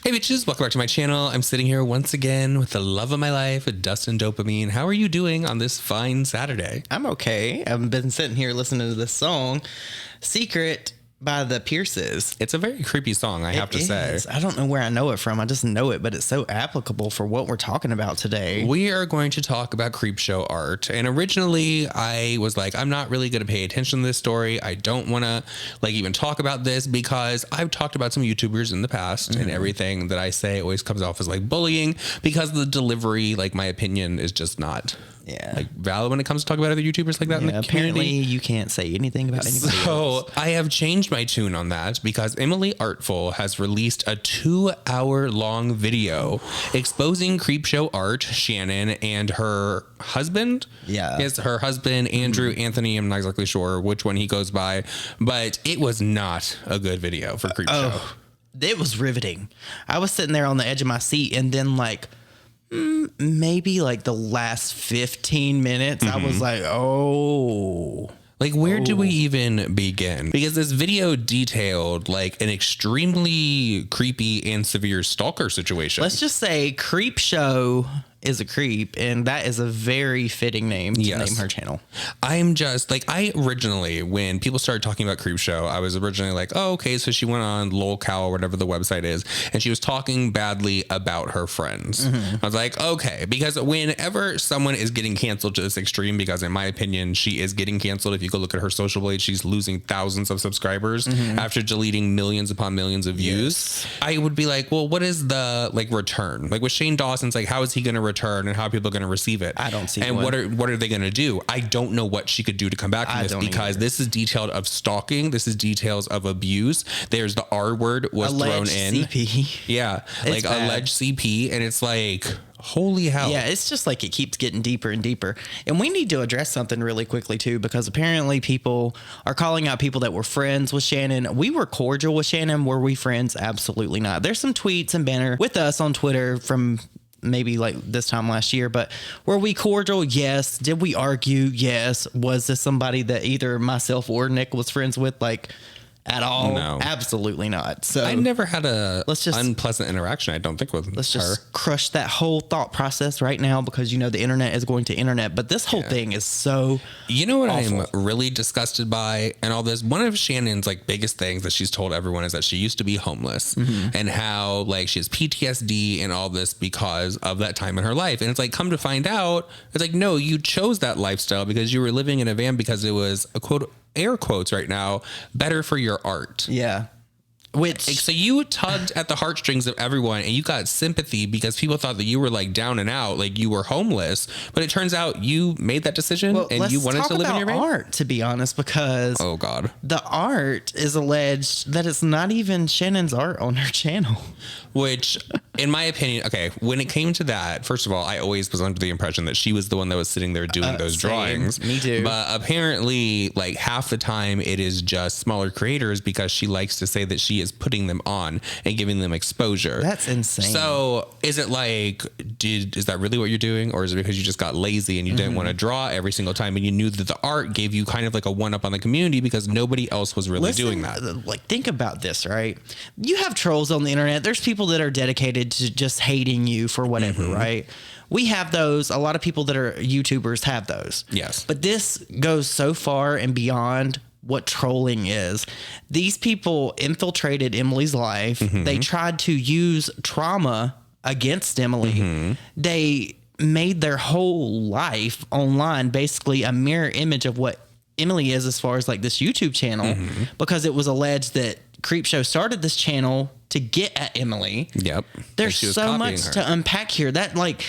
Hey bitches, welcome back to my channel. I'm sitting here once again with the love of my life, Dustin Dopamine. How are you doing on this fine Saturday? I'm okay. I've been sitting here listening to this song, Secret by the Pierces. It's a very creepy song, I have to say. I don't know where I know it from. I just know it, but it's so applicable for what we're talking about today. We are going to talk about CreepShow Art. And originally I was like, I'm not really going to pay attention to this story. I don't want to even talk about this because I've talked about some YouTubers in the past and everything that I say always comes off as like bullying because the delivery, my opinion is just not valid when it comes to talk about other YouTubers like that in the apparently community. You can't say anything about anybody else. I have changed my tune on that because Emily Artful has released a 2-hour-long video exposing CreepShow Art, Shannon, and her husband. Yeah. Yes, her husband, Andrew Anthony. I'm not exactly sure which one he goes by, but it was not a good video for CreepShow. It was riveting. I was sitting there on the edge of my seat, and then maybe the last 15 minutes, I was like, oh. Where do we even begin? Because this video detailed an extremely creepy and severe stalker situation. Let's just say CreepShow is a creep, and that is a very fitting name to name her channel. I'm just I originally, when people started talking about CreepShow, I was originally like, oh, okay, so she went on lolcow or whatever the website is, and she was talking badly about her friends. I was like, okay, because whenever someone is getting canceled to this extreme, because in my opinion, she is getting canceled. If you go look at her social blade, she's losing thousands of subscribers after deleting millions upon millions of views. I would be like, well, what is the return? With Shane Dawson's, how is he going to return and how are people going to receive it? I don't see and what are they going to do? I don't know what she could do to come back from this because this is detailed of stalking. This is details of abuse. There's the R word was alleged thrown in. CP. Yeah. Alleged CP. And it's holy hell. Yeah, it's just it keeps getting deeper and deeper. And we need to address something really quickly too, because apparently people are calling out people that were friends with Shannon. We were cordial with Shannon. Were we friends? Absolutely not. There's some tweets and banner with us on Twitter from maybe this time last year, but were we cordial? Yes. Did we argue? Yes. Was this somebody that either myself or Nick was friends with at all? No, absolutely not. So I never had a unpleasant interaction, I don't think, with let's her. just crush that whole thought process right now, because the internet is going to internet, but this whole thing is so what awful. I'm really disgusted by and all this, one of Shannon's biggest things that she's told everyone is that she used to be homeless and how she has PTSD and all this because of that time in her life. And it's come to find out, it's no, you chose that lifestyle because you were living in a van because it was a quote, air quotes right now, better for your art. Yeah. So you tugged at the heartstrings of everyone and you got sympathy because people thought that you were like down and out, like you were homeless, but it turns out you made that decision and you wanted to live in your van. Art, to be honest, because oh god, the art is alleged that it's not even Shannon's art on her channel. Which, in my opinion, okay, when it came to that, first of all, I always was under the impression that she was the one that was sitting there doing those drawings. Me too. But apparently, like half the time, it is just smaller creators because she likes to say that she is putting them on and giving them exposure. That's insane. So is it like, is that really what you're doing? Or is it because you just got lazy and you didn't want to draw every single time and you knew that the art gave you kind of like a one-up on the community because nobody else was really doing that? Like, think about this, right? You have trolls on the internet. There's people that are dedicated to just hating you for whatever, right? We have those. A lot of people that are YouTubers have those. Yes. But this goes so far and beyond what trolling is. These people infiltrated Emily's life. They tried to use trauma against Emily. They made their whole life online basically a mirror image of what Emily is as far as like this YouTube channel, because it was alleged that CreepShow started this channel to get at Emily. Yep. There's so much to unpack here. That like,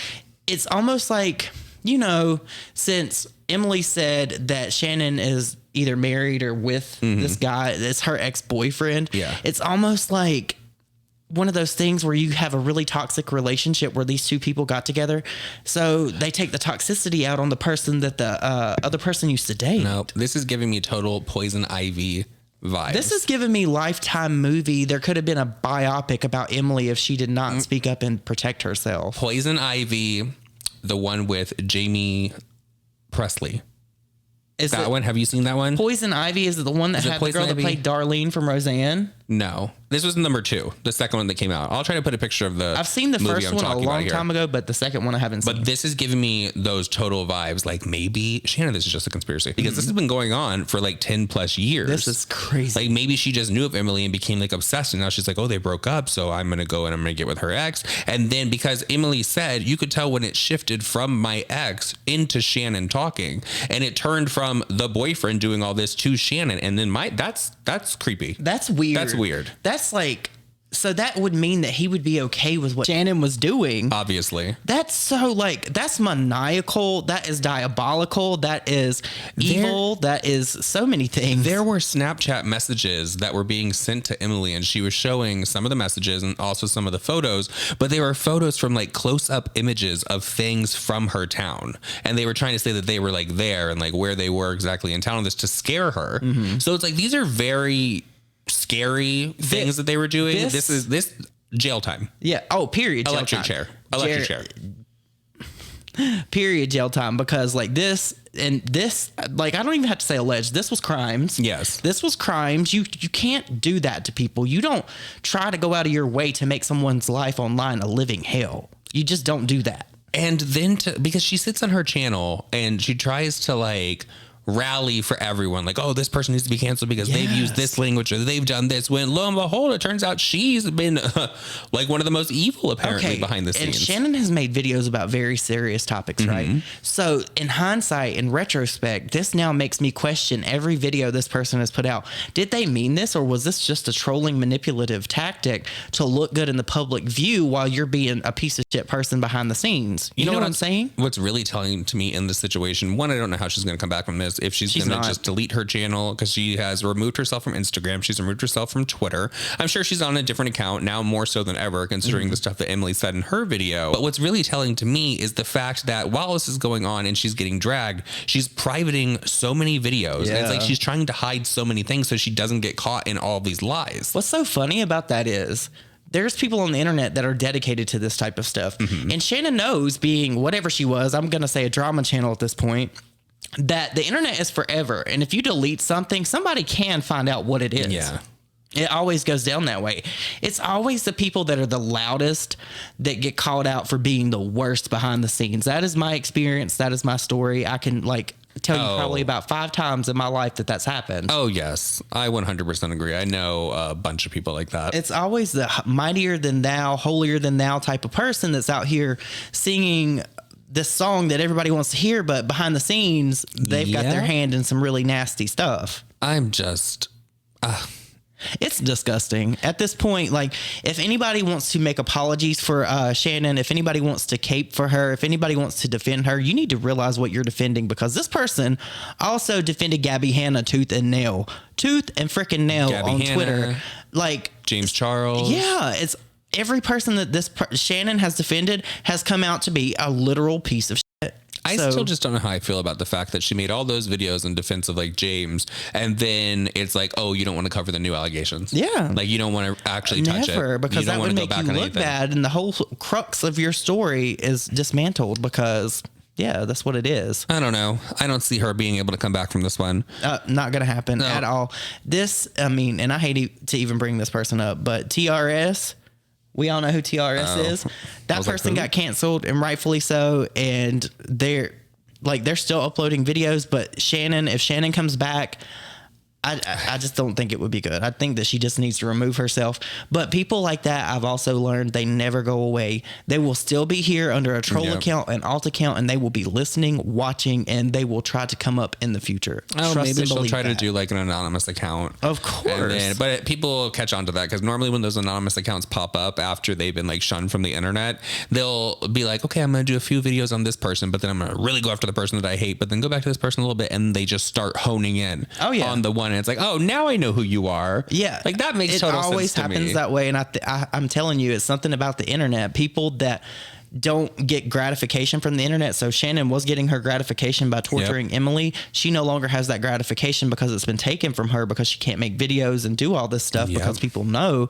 it's almost like, you know, since Emily said that Shannon is either married or with this guy that's her ex-boyfriend. Yeah. It's almost like one of those things where you have a really toxic relationship where these two people got together. So they take the toxicity out on the person that the other person used to date. Nope. This is giving me total Poison Ivy vibes. This is giving me Lifetime movie. There could have been a biopic about Emily if she did not speak up and protect herself. Poison Ivy, the one with Jamie Presley. Is that one? Have you seen that one? Poison Ivy is the one that had the girl that played Darlene from Roseanne? No. This was number 2, the second one that came out. I'll try to put a picture of the I've seen the movie first I'm one a talking about long here. time ago, but the second one I haven't seen. But this is giving me those total vibes. Like maybe Shannon, this is just a conspiracy because this has been going on for like 10 plus years. This is crazy. Like maybe she just knew of Emily and became like obsessed. And now she's like, oh, they broke up. So I'm going to go and I'm going to get with her ex. And then because Emily said, you could tell when it shifted from my ex into Shannon talking, and it turned from the boyfriend doing all this to Shannon. And then that's creepy. That's weird. That's weird. That's like, so that would mean that he would be okay with what Shannon was doing. Obviously. That's so like, that's maniacal. That is diabolical. That is evil. That is so many things. There were Snapchat messages that were being sent to Emily, and she was showing some of the messages and also some of the photos, but they were photos from like close up images of things from her town. And they were trying to say that they were like there and like where they were exactly in town, this to scare her. So it's like, these are very scary things that they were doing. This is jail time. Yeah. Oh, period. Electric chair. Period. Jail time. Because like this, like, I don't even have to say alleged. This was crimes. Yes. This was crimes. You can't do that to people. You don't try to go out of your way to make someone's life online a living hell. You just don't do that. And then because she sits on her channel and she tries to like rally for everyone, like, oh, this person needs to be canceled because they've used this language or they've done this, when lo and behold, it turns out she's been like one of the most evil apparently behind the scenes. And Shannon has made videos about very serious topics, right? So in hindsight, in retrospect, this now makes me question every video this person has put out. Did they mean this, or was this just a trolling manipulative tactic to look good in the public view while you're being a piece of shit person behind the scenes? You know what I'm saying? What's really telling to me in this situation, one, I don't know how she's going to come back from this. If she's going to just delete her channel, because she has removed herself from Instagram. She's removed herself from Twitter. I'm sure she's on a different account now, more so than ever, considering the stuff that Emily said in her video. But what's really telling to me is the fact that while this is going on and she's getting dragged, she's privating so many videos. And it's like she's trying to hide so many things so she doesn't get caught in all these lies. What's so funny about that is there's people on the internet that are dedicated to this type of stuff. And Shannon knows, being whatever she was, I'm going to say a drama channel at this point, that the internet is forever. And if you delete something, somebody can find out what it is. Yeah. It always goes down that way. It's always the people that are the loudest that get called out for being the worst behind the scenes. That is my experience. That is my story. I can like tell you probably about 5 times in my life that that's happened. Oh, yes. I 100% agree. I know a bunch of people like that. It's always the mightier than thou, holier than thou type of person that's out here singing this song that everybody wants to hear, but behind the scenes, they've got their hand in some really nasty stuff. I'm just... It's disgusting at this point. Like, if anybody wants to make apologies for Shannon, if anybody wants to cape for her, if anybody wants to defend her, you need to realize what you're defending, because this person also defended Gabby Hanna tooth and freaking nail Gabby on Hanna, Twitter. Like James Charles. Yeah, it's every person that Shannon has defended has come out to be a literal piece of shit. I still just don't know how I feel about the fact that she made all those videos in defense of like James, and then it's like, oh, you don't want to cover the new allegations. Yeah. Like you don't want to actually touch it. Never, because that would make you look bad, and the whole crux of your story is dismantled because, yeah, that's what it is. I don't know. I don't see her being able to come back from this one. Not going to happen at all. This, I mean, and I hate to even bring this person up, but TRS... We all know who TRS is. That person got canceled, and rightfully so. And they're still uploading videos. But if Shannon comes back, I just don't think it would be good. I think that she just needs to remove herself. But people like that, I've also learned, they never go away. They will still be here under a troll account, an alt account, and they will be listening, watching, and they will try to come up in the future. Oh, maybe she'll try to do like an anonymous account. Of course. But people catch on to that, because normally when those anonymous accounts pop up after they've been like shunned from the internet, they'll be like, okay, I'm going to do a few videos on this person, but then I'm going to really go after the person that I hate, but then go back to this person a little bit, and they just start honing in on the one. And it's like, oh, now I know who you are. Yeah. Like that makes total sense to me. It always happens that way. And I'm telling you, it's something about the internet. People that don't get gratification from the internet. So Shannon was getting her gratification by torturing Emily. She no longer has that gratification because it's been taken from her, because she can't make videos and do all this stuff because people know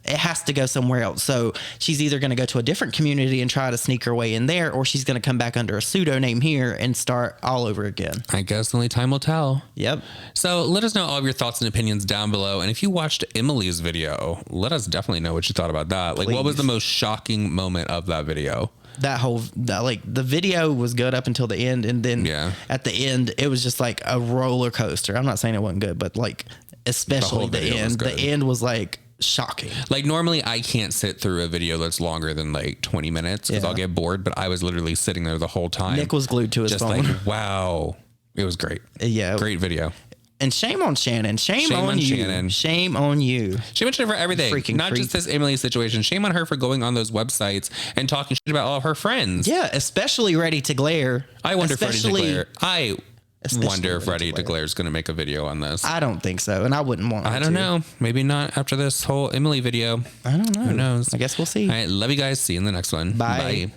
it has to go somewhere else. So she's either going to go to a different community and try to sneak her way in there, or she's going to come back under a pseudonym here and start all over again. I guess only time will tell. Yep. So let us know all of your thoughts and opinions down below. And if you watched Emily's video, let us definitely know what you thought about that. Like, what was the most shocking moment of that video? The video was good up until the end, and then at the end it was just like a roller coaster. I'm not saying it wasn't good, but like especially the end. The end was like shocking. Like normally I can't sit through a video that's longer than like 20 minutes because I'll get bored, but I was literally sitting there the whole time. Nick was glued to his phone. Like, wow. It was great. Yeah. Great video. And shame on Shannon. Shame on you. Shannon. Shame on you. Shame on her for everything. Freaking Not just this Emily situation. Shame on her for going on those websites and talking shit about all of her friends. Yeah, especially Ready to Glare. I wonder if Ready to Glare. I wonder if Ready to Glare is going to make a video on this. I don't think so, and I wouldn't want. I don't know. Maybe not after this whole Emily video. I don't know. Who knows? I guess we'll see. All right, love you guys. See you in the next one. Bye.